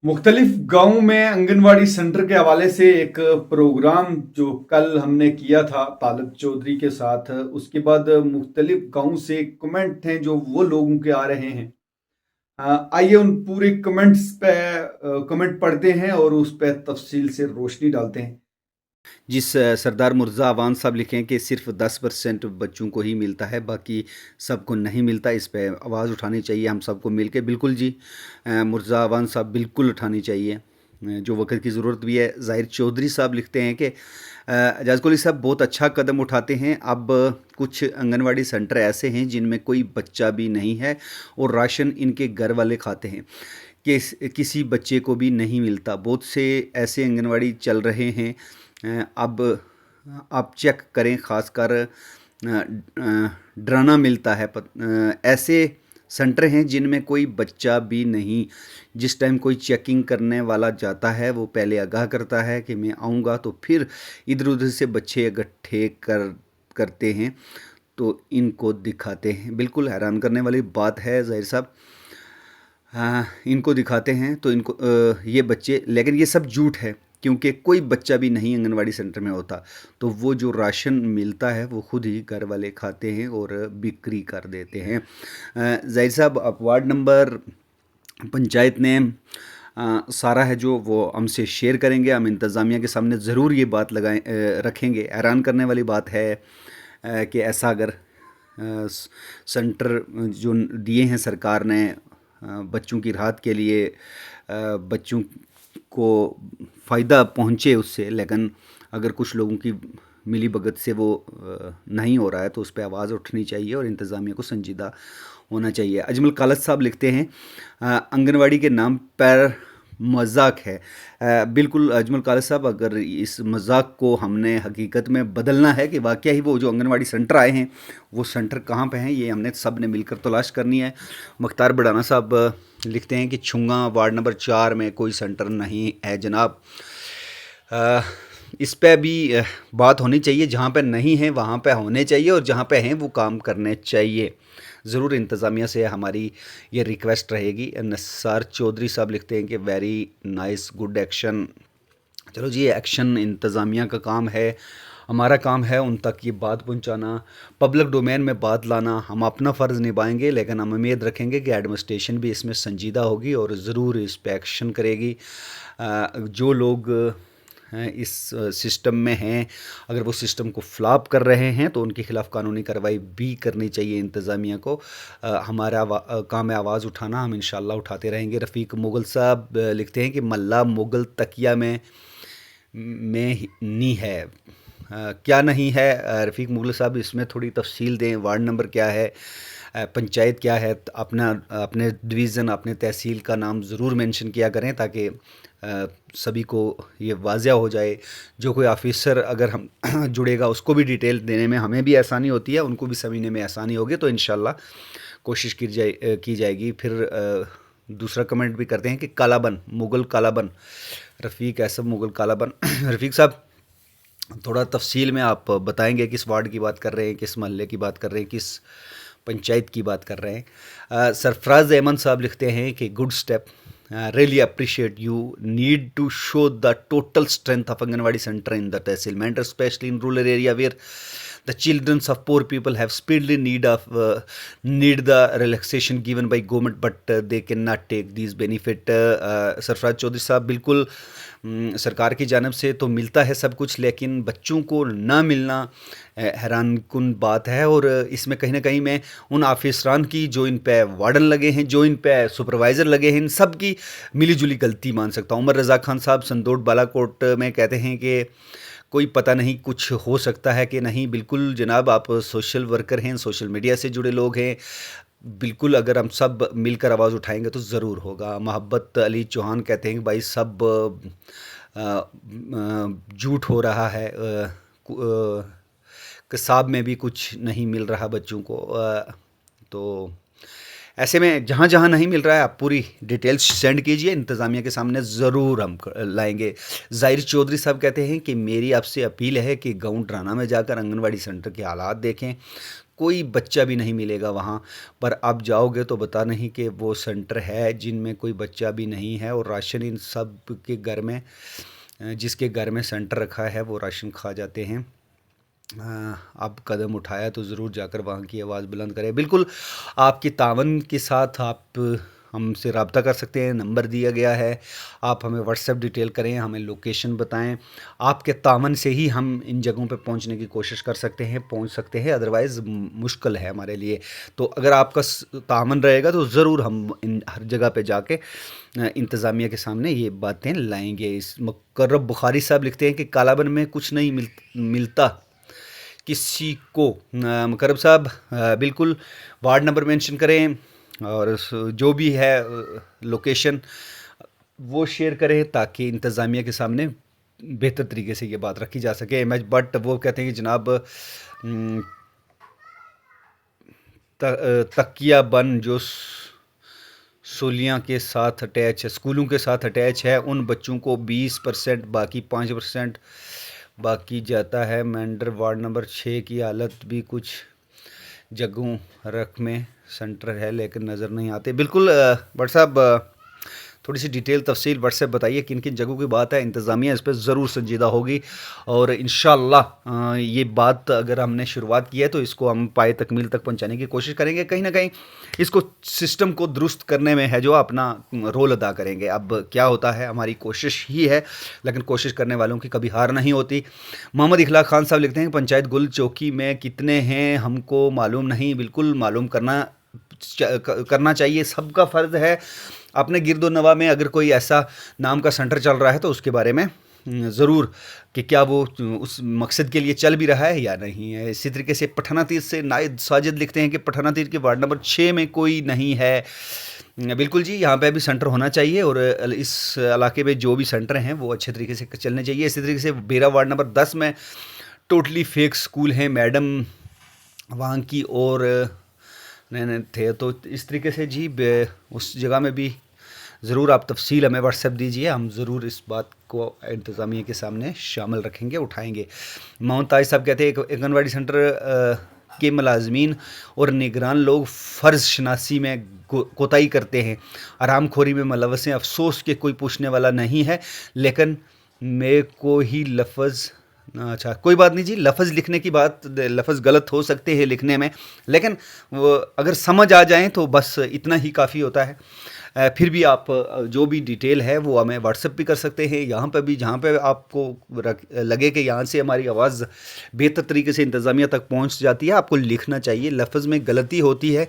मुख्तलिफ गाँव में आंगनवाड़ी सेंटर के हवाले से एक प्रोग्राम जो कल हमने किया था तालब चौधरी के साथ, उसके बाद मुख्तलिफ गाँव से कमेंट हैं जो वो लोगों के आ रहे हैं। आइए उन पूरे कमेंट्स पे कमेंट पढ़ते हैं और उस पे तफसील से रोशनी डालते हैं। सरदार मुर्ज़ा अवान साहब लिखें कि सिर्फ 10% बच्चों को ही मिलता है, बाकी सबको नहीं मिलता। इस पे आवाज़ उठानी चाहिए हम सबको मिल के। बिल्कुल जी, मुर्ज़ा अवान साहब बिल्कुल उठानी चाहिए, जो वक्त की ज़रूरत भी है। ज़ाहिर चौधरी साहब लिखते हैं कि एजाज कोहली साहब बहुत अच्छा कदम उठाते हैं। अब कुछ आंगनवाड़ी सेंटर ऐसे हैं जिनमें कोई बच्चा भी नहीं है और राशन इनके घर वाले खाते हैं, किसी बच्चे को भी नहीं मिलता। बहुत से ऐसे आंगनवाड़ी चल रहे हैं। अब आप चेक करें, ख़ासकर डराना मिलता है। ऐसे सेंटर हैं जिनमें कोई बच्चा भी नहीं। जिस टाइम कोई चेकिंग करने वाला जाता है वो पहले आगाह करता है कि मैं आऊँगा, तो फिर इधर उधर से बच्चे इकट्ठे करते हैं तो इनको दिखाते हैं। बिल्कुल हैरान करने वाली बात है ज़ाहिर साहब। इनको दिखाते हैं तो इनको ये बच्चे, लेकिन ये सब झूठ है, क्योंकि कोई बच्चा भी नहीं आंगनवाड़ी सेंटर में होता। तो वो जो राशन मिलता है वो खुद ही घर वाले खाते हैं और बिक्री कर देते हैं। ज़ाहिर साहब, आप वार्ड नंबर पंचायत ने सारा है जो वो हमसे शेयर करेंगे। हम इंतज़ामिया के सामने ज़रूर ये बात रखेंगे। हैरान करने वाली बात है कि ऐसा अगर सेंटर जो दिए हैं सरकार ने बच्चों की राहत के लिए, बच्चों को फ़ायदा पहुँचे उससे, लेकिन अगर कुछ लोगों की मिली भगत से वो नहीं हो रहा है तो उस पर आवाज़ उठनी चाहिए और इंतज़ामिया को संजीदा होना चाहिए। अजमल कालत साहब लिखते हैं आंगनवाड़ी के नाम पर मजाक है। बिल्कुल अजमल कालत साहब, अगर इस मजाक को हमने हकीकत में बदलना है कि वाकई ही वो जो आंगनवाड़ी सेंटर आए हैं वो सेंटर कहाँ पे हैं, ये हमने सब ने मिलकर तलाश करनी है। मुख्तार बड़ाना साहब लिखते हैं कि छुंगा वार्ड नंबर 4 में कोई सेंटर नहीं है जनाब। इस पे भी बात होनी चाहिए। जहाँ पे नहीं है वहाँ पे होने चाहिए और जहाँ पे हैं वो काम करने चाहिए। ज़रूर इंतज़ामिया से हमारी ये रिक्वेस्ट रहेगी। नसार चौधरी साहब लिखते हैं कि वेरी नाइस, गुड एक्शन। चलो जी, एक्शन इंतज़ामिया का काम है, हमारा काम है उन तक ये बात पहुंचाना, पब्लिक डोमेन में बात लाना। हम अपना फ़र्ज़ निभाएंगे, लेकिन हम उम्मीद रखेंगे कि एडमिनिस्ट्रेशन भी इसमें संजीदा होगी और ज़रूर इस पर एक्शन करेगी। जो लोग इस सिस्टम में हैं, अगर वो सिस्टम को फ्लॉप कर रहे हैं तो उनके ख़िलाफ़ कानूनी कार्रवाई भी करनी चाहिए इंतज़ामिया को। हमारा काम है आवाज़ उठाना, हम इंशाल्लाह उठाते रहेंगे। रफ़ीक मुग़ल साहब लिखते हैं कि मल्ला मुग़ल तकिया में नहीं है। क्या नहीं है रफ़ीक मुग़ल साहब, इसमें थोड़ी तफसील दें। वार्ड नंबर क्या है, पंचायत क्या है, अपने डिवीज़न, अपने तहसील का नाम ज़रूर मेंशन किया करें ताकि सभी को ये वाज़ह हो जाए। जो कोई ऑफिसर अगर हम जुड़ेगा उसको भी डिटेल देने में हमें भी आसानी होती है, उनको भी समझने में आसानी होगी। तो इंशाल्लाह कोशिश की जाएगी। फिर दूसरा कमेंट भी करते हैं कि कालाबन, मुग़ल कालाबन, रफ़ीक ऐसब मुग़ल कालाबन। रफ़ीक साहब, थोड़ा तफसील में आप बताएंगे किस वार्ड की बात कर रहे हैं, किस महल्ले की बात कर रहे हैं, किस पंचायत की बात कर रहे हैं। सरफराज अहमद साहब लिखते हैं कि good step, really appreciate you need to show the total strength of Anganwadi center in the tehsil matter, especially in rural area where the children of poor people have speedily need the relaxation given by government, but they cannot take these benefit। Sarfaraz Chaudhry sahab, बिल्कुल सरकार की जानब से तो मिलता है सब कुछ, लेकिन बच्चों को ना मिलना हैरान कुन बात है। और इसमें कहीं ना कहीं मैं उन ऑफिसरान की जो इन पे वार्डन लगे हैं, जो इन पे सुपरवाइज़र लगे हैं, इन सब की मिली जुली गलती मान सकता हूँ। उमर रज़ा खान साहब संदोट बालाकोट में कहते हैं कि कोई पता नहीं कुछ हो सकता है कि नहीं। बिल्कुल जनाब, आप सोशल वर्कर हैं, सोशल मीडिया से जुड़े लोग हैं, बिल्कुल अगर हम सब मिलकर आवाज़ उठाएंगे तो ज़रूर होगा। मोहब्बत अली चौहान कहते हैं कि भाई सब झूठ हो रहा है, कसाब में भी कुछ नहीं मिल रहा बच्चों को। तो ऐसे में जहाँ जहाँ नहीं मिल रहा है आप पूरी डिटेल्स सेंड कीजिए, इंतज़ामिया के सामने ज़रूर हम लाएंगे। ज़ाहिर चौधरी साहब कहते हैं कि मेरी आपसे अपील है कि गाँव डराना में जाकर आंगनवाड़ी सेंटर के हालात देखें کوئی بچہ بھی نہیں ملے گا وہاں پر. آپ جاؤ گے تو بتا نہیں کہ وہ سنٹر ہے جن میں کوئی بچہ بھی نہیں ہے, اور راشن ان سب کے گھر میں, جس کے گھر میں سنٹر رکھا ہے وہ راشن کھا جاتے ہیں. اب قدم اٹھایا تو ضرور جا کر وہاں کی آواز بلند کریں. بالکل آپ کی تعاون کے ساتھ آپ ہم سے رابطہ کر سکتے ہیں, نمبر دیا گیا ہے, آپ ہمیں واٹس ایپ ڈیٹیل کریں, ہمیں لوکیشن بتائیں. آپ کے تعاون سے ہی ہم ان جگہوں پہ پہنچنے کی کوشش کر سکتے ہیں, پہنچ سکتے ہیں, ادروائز مشکل ہے ہمارے لیے. تو اگر آپ کا تعاون رہے گا تو ضرور ہم ان ہر جگہ پہ جا کے انتظامیہ کے سامنے یہ باتیں لائیں گے. اس مقرب بخاری صاحب لکھتے ہیں کہ کالابن میں کچھ نہیں ملتا کسی کو. مقرب صاحب بالکل وارڈ نمبر مینشن کریں اور جو بھی ہے لوکیشن وہ شیئر کریں تاکہ انتظامیہ کے سامنے بہتر طریقے سے یہ بات رکھی جا سکے. بٹ وہ کہتے ہیں کہ جناب تکیہ بن جو سولیاں کے ساتھ اٹیچ ہے, اسکولوں کے ساتھ اٹیچ ہے, ان بچوں کو 20% باقی 5% باقی جاتا ہے. مینڈر وارڈ نمبر 6 کی حالت بھی کچھ جگہوں رکھ میں سنٹر ہے لیکن نظر نہیں آتے. بالکل بٹ صاحب تھوڑی سی ڈیٹیل تفصیل واٹس ایپ بتائیے کن کن جگہوں کی بات ہے. انتظامیہ اس پہ ضرور سنجیدہ ہوگی اور انشاءاللہ یہ بات اگر ہم نے شروعات کی ہے تو اس کو ہم پائے تکمیل تک پہنچانے کی کوشش کریں گے. کہیں نہ کہیں اس کو سسٹم کو درست کرنے میں ہے جو اپنا رول ادا کریں گے. اب کیا ہوتا ہے ہماری کوشش ہی ہے, لیکن کوشش کرنے والوں کی کبھی ہار نہیں ہوتی. محمد اخلاق خان صاحب لکھتے ہیں کہ پنچایت گل چوکی میں کتنے ہیں ہم کو معلوم نہیں. بالکل معلوم کرنا چاہیے, سب کا فرض ہے. اپنے گرد و نواح میں اگر کوئی ایسا نام کا سنٹر چل رہا ہے تو اس کے بارے میں ضرور کہ کیا وہ اس مقصد کے لیے چل بھی رہا ہے یا نہیں ہے. اسی طریقے سے پٹھانہ تیر سے نائد ساجد لکھتے ہیں کہ پٹھانہ تیر کے وارڈ نمبر 6 میں کوئی نہیں ہے. بالکل جی, یہاں پہ بھی سنٹر ہونا چاہیے اور اس علاقے میں جو بھی سنٹر ہیں وہ اچھے طریقے سے چلنے چاہیے. اسی طریقے سے بیرا وارڈ نمبر 10 میں ٹوٹلی فیک سکول ہیں میڈم وہاں کی اور نہیں تھے. تو اس طریقے سے جی اس جگہ میں بھی ضرور آپ تفصیل ہمیں واٹس ایپ دیجیے, ہم ضرور اس بات کو انتظامیہ کے سامنے شامل رکھیں گے, اٹھائیں گے. محمد تاج صاحب کہتے ہیں کہ آنگن واڑی سنٹر کے ملازمین اور نگران لوگ فرض شناسی میں کوتاہی کرتے ہیں, آرام خوری میں ملوث ہیں. افسوس کہ کوئی پوچھنے والا نہیں ہے, لیکن میرے کو ہی لفظ اچھا کوئی بات نہیں جی, لفظ لکھنے کی بات, لفظ غلط ہو سکتے ہیں لکھنے میں, لیکن وہ اگر سمجھ آ جائیں تو بس اتنا ہی کافی ہوتا ہے. پھر بھی آپ جو بھی ڈیٹیل ہے وہ ہمیں واٹس ایپ بھی کر سکتے ہیں. یہاں پہ بھی جہاں پہ آپ کو لگے کہ یہاں سے ہماری آواز بہتر طریقے سے انتظامیہ تک پہنچ جاتی ہے, آپ کو لکھنا چاہیے. لفظ میں غلطی ہوتی ہے,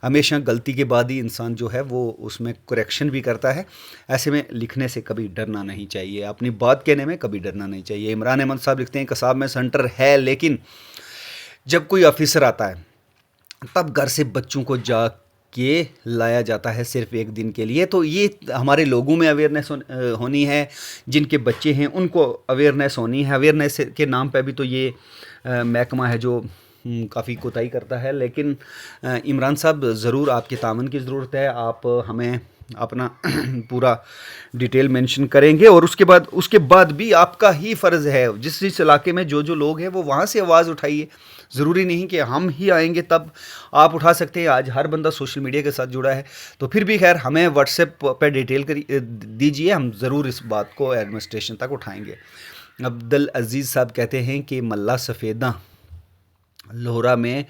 ہمیشہ غلطی کے بعد ہی انسان جو ہے وہ اس میں کریکشن بھی کرتا ہے. ایسے میں لکھنے سے کبھی ڈرنا نہیں چاہیے, اپنی بات کہنے میں کبھی ڈرنا نہیں چاہیے. عمران احمد صاحب لکھتے ہیں قصاب میں سنٹر ہے لیکن جب کوئی آفیسر آتا ہے تب گھر سے بچوں کو جا کے لایا جاتا ہے صرف ایک دن کے لیے. تو یہ ہمارے لوگوں میں اویئرنیس ہونی ہے, جن کے بچے ہیں ان کو اویئرنیس ہونی ہے. اویئرنیس کے نام پہ بھی تو یہ محکمہ ہے جو کافی کوتاہی کرتا ہے. لیکن عمران صاحب ضرور آپ کے تعاون کی ضرورت ہے, آپ ہمیں اپنا پورا ڈیٹیل مینشن کریں گے اور اس کے بعد بھی آپ کا ہی فرض ہے جس علاقے میں جو لوگ ہیں وہ وہاں سے آواز اٹھائیے. ضروری نہیں کہ ہم ہی آئیں گے تب آپ اٹھا سکتے ہیں. آج ہر بندہ سوشل میڈیا کے ساتھ جڑا ہے, تو پھر بھی خیر ہمیں واٹس ایپ پہ ڈیٹیل دیجیے, ہم ضرور اس بات کو ایڈمنسٹریشن تک اٹھائیں گے. عبدالعزیز صاحب کہتے ہیں کہ ملا سفیدہ لہورا میں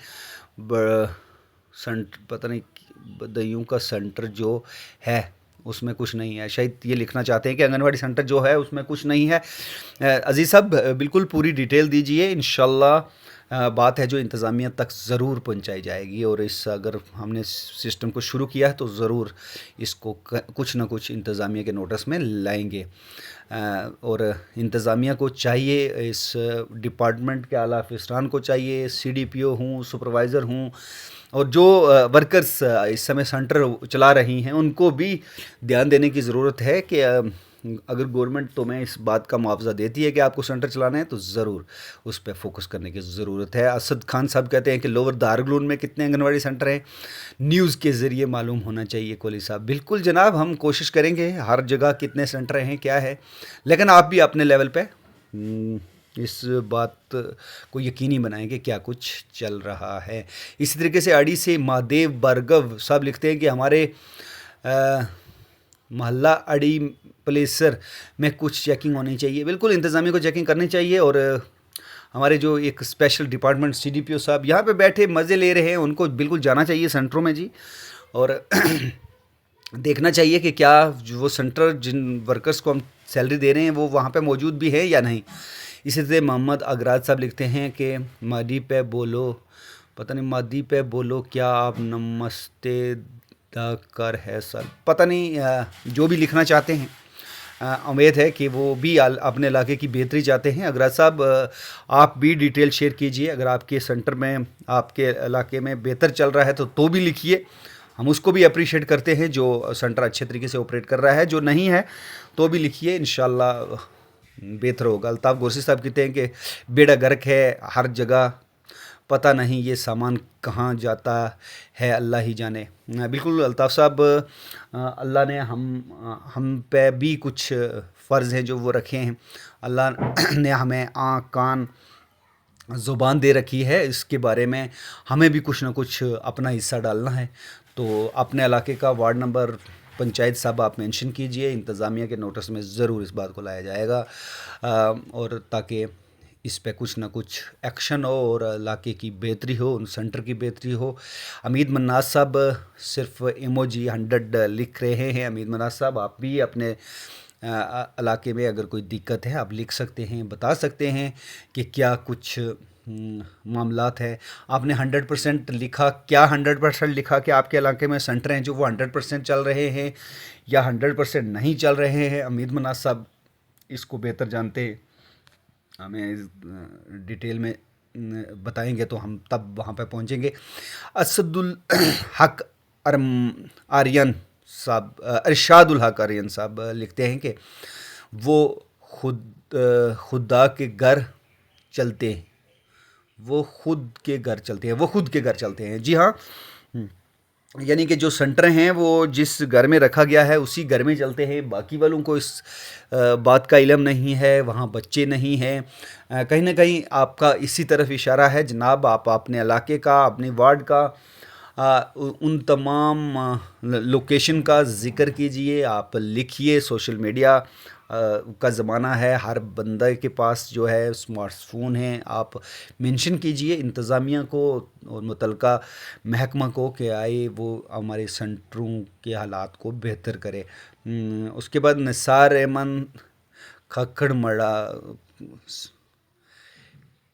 پتہ نہیں بدیوں کا سنٹر جو ہے اس میں کچھ نہیں ہے. شاید یہ لکھنا چاہتے ہیں کہ آنگن واڑی سنٹر جو ہے اس میں کچھ نہیں ہے. عزیز صاحب بالکل پوری ڈیٹیل دیجیے, انشاءاللہ بات ہے جو انتظامیہ تک ضرور پہنچائی جائے گی. اور اگر ہم نے سسٹم کو شروع کیا ہے تو ضرور اس کو کچھ نہ کچھ انتظامیہ کے نوٹس میں لائیں گے. اور انتظامیہ کو چاہیے, اس ڈپارٹمنٹ کے اعلیٰ افسران کو چاہیے, CDPO ہوں, سپروائزر ہوں, اور جو ورکرز اس سمے سنٹر چلا رہی ہیں ان کو بھی دھیان دینے کی ضرورت ہے کہ اگر گورنمنٹ تمہیں اس بات کا معاوضہ دیتی ہے کہ آپ کو سنٹر چلانا ہے تو ضرور اس پہ فوکس کرنے کی ضرورت ہے. اسد خان صاحب کہتے ہیں کہ لوور دارالعلوم میں کتنے آنگن واڑی سنٹر ہیں نیوز کے ذریعے معلوم ہونا چاہیے. کوہلی صاحب بالکل جناب, ہم کوشش کریں گے ہر جگہ کتنے سنٹر ہیں کیا ہے, لیکن آپ بھی اپنے لیول پہ اس بات کو یقینی بنائیں کہ کیا کچھ چل رہا ہے. اسی طریقے سے آڑی سے مہادیو بھارگو صاحب لکھتے ہیں کہ ہمارے محلہ اڑی پلیسر میں کچھ چیکنگ ہونی چاہیے. بالکل انتظامیہ کو چیکنگ کرنی چاہیے، اور ہمارے جو ایک special department C D P O صاحب یہاں پہ بیٹھے مزے لے رہے ہیں، ان کو بالکل جانا چاہیے سینٹروں میں جی، اور دیکھنا چاہیے کہ کیا جو وہ سینٹر جن ورکرز کو ہم سیلری دے رہے ہیں وہ وہاں پہ موجود بھی ہے یا نہیں. اسی طرح محمد اگراج صاحب لکھتے ہیں کہ مادی پہ بولو، پتہ نہیں مادی پہ بولو کیا آپ نمستے دا کر ہے سر، پتہ نہیں جو بھی لکھنا چاہتے ہیں. امید ہے کہ وہ بھی اپنے علاقے کی بہتری چاہتے ہیں. اگراج صاحب آپ بھی ڈیٹیل شیئر کیجئے، اگر آپ کے سینٹر میں آپ کے علاقے میں بہتر چل رہا ہے تو بھی لکھیے، ہم اس کو بھی اپریشیٹ کرتے ہیں جو سینٹر اچھے طریقے سے آپریٹ کر رہا ہے. جو نہیں ہے تو بھی لکھیے، انشاءاللہ بہتر ہوگا. الطاف گورسی صاحب کہتے ہیں کہ بیڑا گرک ہے ہر جگہ، پتہ نہیں یہ سامان کہاں جاتا ہے، اللہ ہی جانے. بالکل الطاف صاحب، اللہ نے ہم پہ بھی کچھ فرض ہیں جو وہ رکھے ہیں. اللہ نے ہمیں آنکھ کان زبان دے رکھی ہے، اس کے بارے میں ہمیں بھی کچھ نہ کچھ اپنا حصہ ڈالنا ہے. تو اپنے علاقے کا وارڈ نمبر پنچایت صاحب آپ مینشن کیجئے، انتظامیہ کے نوٹس میں ضرور اس بات کو لایا جائے گا، اور تاکہ اس پہ کچھ نہ کچھ ایکشن ہو اور علاقے کی بہتری ہو، ان سینٹر کی بہتری ہو. امید مناز صاحب صرف ایموجی 100 لکھ رہے ہیں. امید مناز صاحب آپ بھی اپنے علاقے میں اگر کوئی دقت ہے آپ لکھ سکتے ہیں، بتا سکتے ہیں کہ کیا کچھ معاملات ہے. آپ نے 100% لکھا، کیا 100% لکھا کہ آپ کے علاقے میں سینٹر ہیں جو وہ 100% چل رہے ہیں یا 100% نہیں چل رہے ہیں؟ امید مناز صاحب اس کو بہتر جانتے ہیں، ہمیں ڈیٹیل میں بتائیں گے تو ہم تب وہاں پہ پہنچیں گے. اسد الحق آرین صاحب، ارشاد الحق آرین صاحب لکھتے ہیں کہ وہ خدا کے گھر چلتے ہیں، وہ خود کے گھر چلتے ہیں، وہ خود کے گھر چلتے ہیں. جی ہاں، یعنی کہ جو سینٹر ہیں وہ جس گھر میں رکھا گیا ہے اسی گھر میں چلتے ہیں. باقی والوں کو اس بات کا علم نہیں ہے، وہاں بچے نہیں ہیں. کہیں نہ کہیں آپ کا اسی طرف اشارہ ہے جناب. آپ اپنے علاقے کا، اپنے وارڈ کا ان تمام لوکیشن کا ذکر کیجئے، آپ لکھیے. سوشل میڈیا کا زمانہ ہے، ہر بندہ کے پاس جو ہے اسمارٹ فون ہیں. آپ مینشن کیجئے انتظامیہ کو اور متعلقہ محکمہ کو کہ آئے وہ ہمارے سینٹروں کے حالات کو بہتر کرے. اس کے بعد نثار احمد کھکڑ مڑا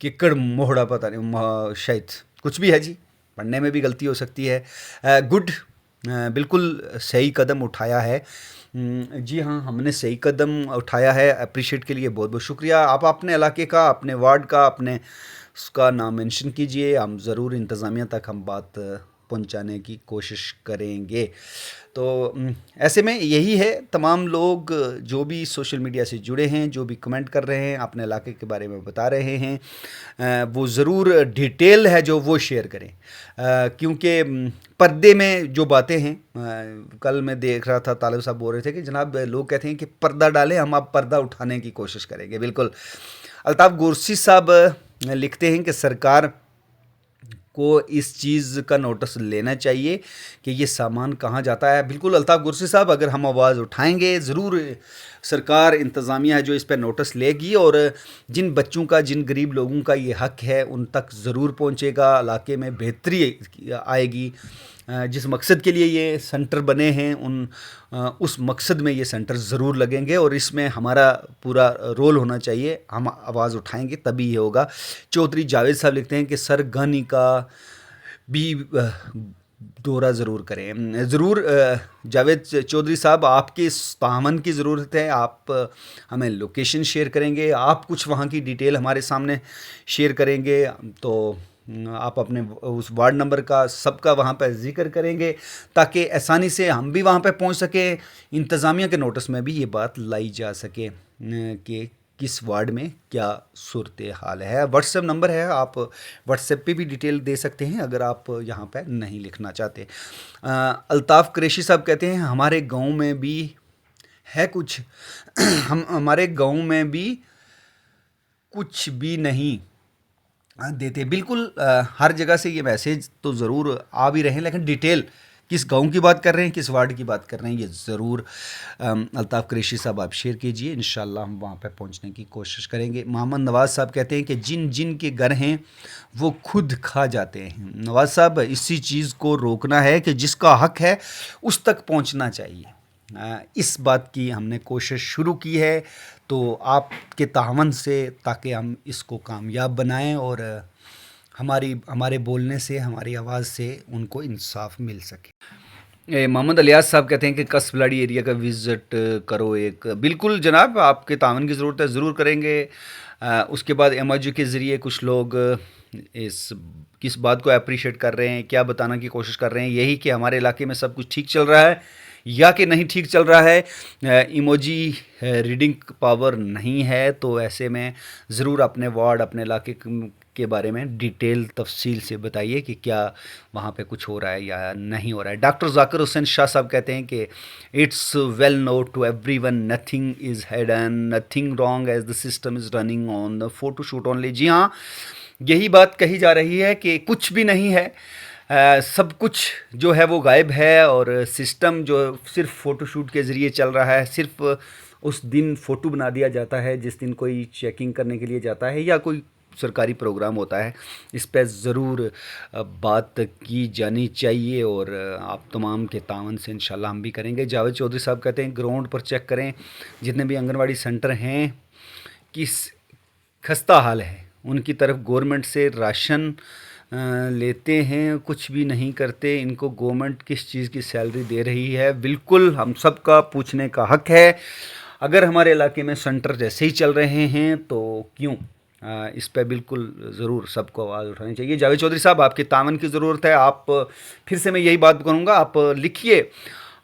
ککڑ موہڑا، پتہ نہیں شاید کچھ بھی ہے جی، پڑھنے میں بھی غلطی ہو سکتی ہے. گڈ، بالکل صحیح قدم اٹھایا ہے. جی ہاں، ہم نے صحیح قدم اٹھایا ہے، اپریشیٹ کے لیے بہت بہت شکریہ. آپ اپنے علاقے کا، اپنے وارڈ کا، اپنے اس کا نام مینشن کیجئے، ہم ضرور انتظامیہ تک ہم بات پہنچانے کی کوشش کریں گے. تو ایسے میں یہی ہے، تمام لوگ جو بھی سوشل میڈیا سے جڑے ہیں، جو بھی کمنٹ کر رہے ہیں، اپنے علاقے کے بارے میں بتا رہے ہیں، وہ ضرور ڈیٹیل ہے جو وہ شیئر کریں، کیونکہ پردے میں جو باتیں ہیں، کل میں دیکھ رہا تھا طالب صاحب بول رہے تھے کہ جناب لوگ کہتے ہیں کہ پردہ ڈالیں، ہم اب پردہ اٹھانے کی کوشش کریں گے. بالکل. الطاف گورسی صاحب لکھتے ہیں کہ سرکار کو اس چیز کا نوٹس لینا چاہیے کہ یہ سامان کہاں جاتا ہے. بالکل الطاف گورسی صاحب، اگر ہم آواز اٹھائیں گے ضرور سرکار، انتظامیہ ہے جو اس پہ نوٹس لے گی، اور جن بچوں کا، جن غریب لوگوں کا یہ حق ہے ان تک ضرور پہنچے گا. علاقے میں بہتری آئے گی. جس مقصد کے لیے یہ سینٹر بنے ہیں اس مقصد میں یہ سینٹر ضرور لگیں گے، اور اس میں ہمارا پورا رول ہونا چاہیے. ہم آواز اٹھائیں گے تبھی یہ ہوگا. چودھری جاوید صاحب لکھتے ہیں کہ سر گانی کا بھی دورہ ضرور کریں. ضرور جاوید چودھری صاحب، آپ کے اس تعاون کی ضرورت ہے. آپ ہمیں لوکیشن شیئر کریں گے، آپ کچھ وہاں کی ڈیٹیل ہمارے سامنے شیئر کریں گے، تو آپ اپنے اس وارڈ نمبر کا سب کا وہاں پہ ذکر کریں گے تاکہ آسانی سے ہم بھی وہاں پہ پہنچ سکیں. انتظامیہ کے نوٹس میں بھی یہ بات لائی جا سکے کہ کس وارڈ میں کیا صورتحال ہے. واٹس ایپ نمبر ہے، آپ واٹس ایپ پہ بھی ڈیٹیل دے سکتے ہیں اگر آپ یہاں پہ نہیں لکھنا چاہتے. الطاف قریشی صاحب کہتے ہیں ہمارے گاؤں میں بھی ہے کچھ ہمارے گاؤں میں بھی कुछ भी नहीं देते। बिल्कुल हर जगह से ये मैसेज तो ज़रूर आ भी रहे हैं, लेकिन डिटेल किस गांव की बात कर रहे हैं, किस वार्ड की बात कर रहे हैं, ये ज़रूर अल्ताफ़ कुरैशी साहब आप शेयर कीजिए। इंशाल्लाह हम वहाँ पे पहुँचने की कोशिश करेंगे। मोहम्मद नवाज़ साहब कहते हैं कि जिन जिन के घर हैं वो खुद खा जाते हैं। नवाज़ साहब, इसी चीज़ को रोकना है कि जिसका हक है उस तक पहुँचना चाहिए। इस बात की हमने कोशिश शुरू की है, तो आपके तावन से, ताकि हम इसको कामयाब बनाएं और हमारे बोलने से, हमारी आवाज़ से उनको इंसाफ मिल सके। मोहम्मद अलियास साहब कहते हैं कि कसबलाड़ी एरिया का विज़िट करो एक। बिल्कुल जनाब, आपके तावन की ज़रूरत है, ज़रूर करेंगे। उसके बाद एमआईजी के ज़रिए कुछ लोग किस बात को अप्रिशिएट कर रहे हैं, क्या बताना की कोशिश कर रहे हैं, यही कि हमारे इलाके में सब कुछ ठीक चल रहा है या कि नहीं ठीक चल रहा है। इमोजी रीडिंग पावर नहीं है, तो ऐसे में ज़रूर अपने वार्ड, अपने इलाके के बारे में डिटेल तफसील से बताइए कि क्या वहाँ पे कुछ हो रहा है या नहीं हो रहा है। डॉक्टर ज़ाकिर हुसैन शाह साहब कहते हैं कि it's well known to everyone, nothing is hidden, nothing wrong as the system is running on the photo shoot only. जी हाँ, यही बात कही जा रही है कि कुछ भी नहीं है, सब कुछ जो है वो गायब है, और सिस्टम जो सिर्फ फ़ोटोशूट के ज़रिए चल रहा है। सिर्फ उस दिन फ़ोटो बना दिया जाता है जिस दिन कोई चेकिंग करने के लिए जाता है या कोई सरकारी प्रोग्राम होता है। इस पर ज़रूर बात की जानी चाहिए, और आप तमाम के तावन से इंशाल्लाह हम भी करेंगे। जावेद चौधरी साहब कहते हैं ग्राउंड पर चेक करें, जितने भी आंगनवाड़ी सेंटर हैं किस खस्ता हाल है, उनकी तरफ गवर्नमेंट से राशन लेते हैं, कुछ भी नहीं करते। इनको गवर्नमेंट किस चीज़ की सैलरी दे रही है? बिल्कुल हम सब का पूछने का हक है। अगर हमारे इलाके में सेंटर जैसे ही चल रहे हैं तो क्यों? इस पर बिल्कुल ज़रूर सबको आवाज़ उठानी चाहिए। जावेद चौधरी साहब, आपके तावन की ज़रूरत है। आप फिर से मैं यही बात करूँगा, आप लिखिए,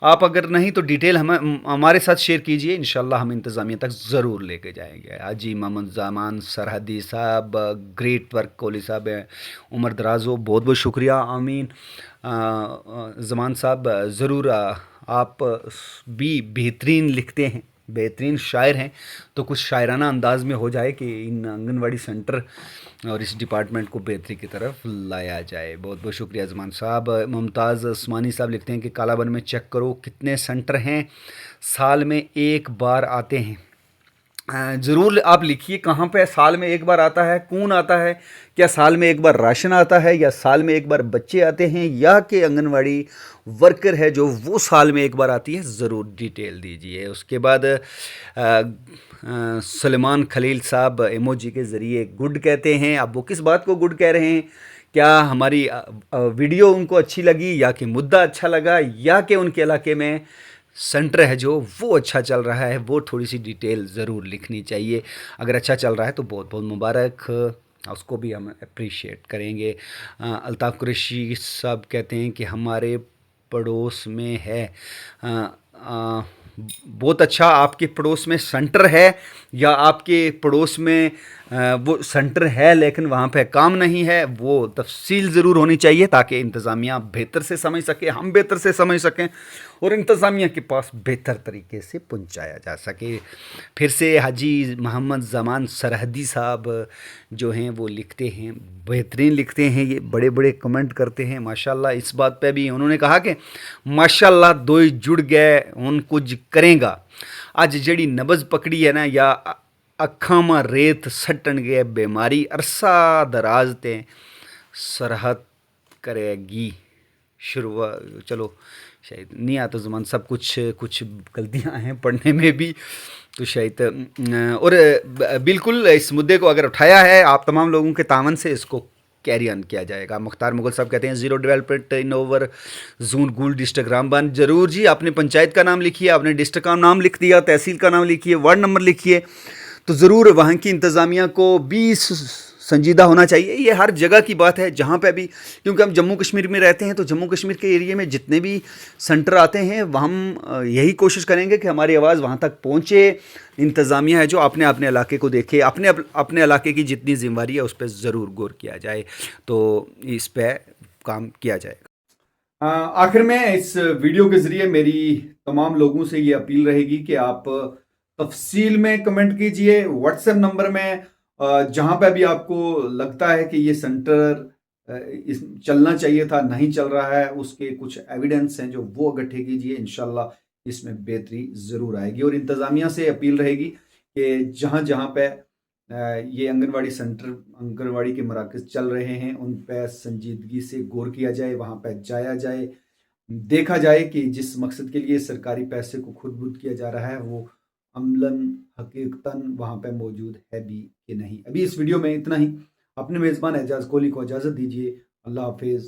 आप अगर नहीं तो डिटेल हमारे साथ शेयर कीजिए, इंशाल्लाह हम इंतज़ामिया तक ज़रूर लेके जाएंगे। हाजी मोहम्मद ज़मान सरहदी साहब, ग्रेट वर्क कोहली साहब, उमर दराजो, बहुत बहुत शुक्रिया। आमीन। ज़मान साहब, ज़रूर आप भी बेहतरीन लिखते हैं, बेहतरीन शायर हैं, तो कुछ शायराना अंदाज में हो जाए कि इन आंगनवाड़ी सेंटर और इस डिपार्टमेंट को बेहतरी की तरफ लाया जाए। बहुत बहुत शुक्रिया ज़मान साहब। मुमताज़ उस्मानी साहब लिखते हैं कि कालाबन में चेक करो कितने सेंटर हैं, साल में एक बार आते हैं। ज़रूर आप लिखिए कहाँ पे साल में एक बार आता है, कौन आता है, क्या साल में एक बार राशन आता है, या साल में एक बार बच्चे आते हैं, या कि आंगनवाड़ी वर्कर है जो वो साल में एक बार आती है, ज़रूर डिटेल दीजिए। उसके बाद सलमान खलील साहब इमोजी के ज़रिए गुड कहते हैं। अब वो किस बात को गुड कह रहे हैं? क्या हमारी वीडियो उनको अच्छी लगी, या कि मुद्दा अच्छा लगा, या कि उनके इलाके में सेंटर है जो वो अच्छा चल रहा है? वो थोड़ी सी डिटेल ज़रूर लिखनी चाहिए। अगर अच्छा चल रहा है तो बहुत बहुत मुबारक, उसको भी हम अप्रिशिएट करेंगे। अल्ताफ़ कुरैशी साहब कहते हैं कि हमारे पड़ोस में है। बहुत अच्छा, आपके पड़ोस में सेंटर है, या आपके पड़ोस में वो सेंटर है लेकिन वहाँ पे काम नहीं है, वो तफसील ज़रूर होनी चाहिए ताकि इंतज़ामिया बेहतर से समझ सके, हम बेहतर से समझ सकें, और इंतज़ामिया के पास बेहतर तरीके से पहुँचाया जा सके। फिर से हाजी मोहम्मद ज़मान सरहदी साहब जो हैं वो लिखते हैं, बेहतरीन लिखते हैं, ये बड़े बड़े कमेंट करते हैं माशाल्लाह। इस बात पे भी उन्होंने कहा कि माशाल्लाह दो ही जुड़ गए उन कुछ करेगा। आज जड़ी नब्ज़ पकड़ी है ना, या अखां में रेत सटन गए बीमारी, अरसा दराज ते सरहद करेगी शुरुआत। चलो शायद नहीं आता ज़मान, सब कुछ गलतियां हैं पढ़ने में भी, तो शायद और बिल्कुल इस मुद्दे को अगर उठाया है आप तमाम लोगों के तावन से, इसको कैरी ऑन किया जाएगा। मुख्तार मुगल साहब कहते हैं zero development in over zone गुल डिस्ट्रिक्ट रामबन। ज़रूर जी, आपने पंचायत का नाम लिखिए, आपने डिस्ट्रिक्ट का नाम लिख दिया, तहसील का नाम लिखिए, वार्ड नंबर लिखिए, तो ज़रूर वहाँ की इंतज़ामिया को भी संजीदा होना चाहिए। ये हर जगह की बात है जहाँ पे भी, क्योंकि हम जम्मू कश्मीर में रहते हैं, तो जम्मू कश्मीर के एरिया में जितने भी सेंटर आते हैं हम यही कोशिश करेंगे कि हमारी आवाज़ वहाँ तक पहुँचे। इंतज़ामिया है जो अपने अपने इलाके को देखे, अपने इलाके की जितनी जिम्मेवारी है उस पर ज़रूर गौर किया जाए, तो इस पर काम किया जाएगा। आखिर में इस वीडियो के ज़रिए मेरी तमाम लोगों से ये अपील रहेगी कि आप तफसील में कमेंट कीजिए, व्हाट्सएप नंबर में जहाँ पे भी आपको लगता है कि ये सेंटर चलना चाहिए था, नहीं चल रहा है, उसके कुछ एविडेंस हैं जो वो इकट्ठे कीजिए, इंशाल्लाह इसमें बेहतरी ज़रूर आएगी। और इंतज़ामिया से अपील रहेगी कि जहाँ जहाँ पे ये आंगनवाड़ी सेंटर, आंगनवाड़ी के मराकज़ चल रहे हैं, उन पे संजीदगी से गौर किया जाए, वहाँ पे जाया जाए, देखा जाए कि जिस मकसद के लिए सरकारी पैसे को खुर्द-बुर्द किया जा रहा है, वो अमलन हकीकतन वहाँ पे मौजूद है भी कि नहीं। अभी इस वीडियो में इतना ही। अपने मेज़बान एजाज़ कोहली को इजाज़त दीजिए। अल्लाह हाफ़िज़।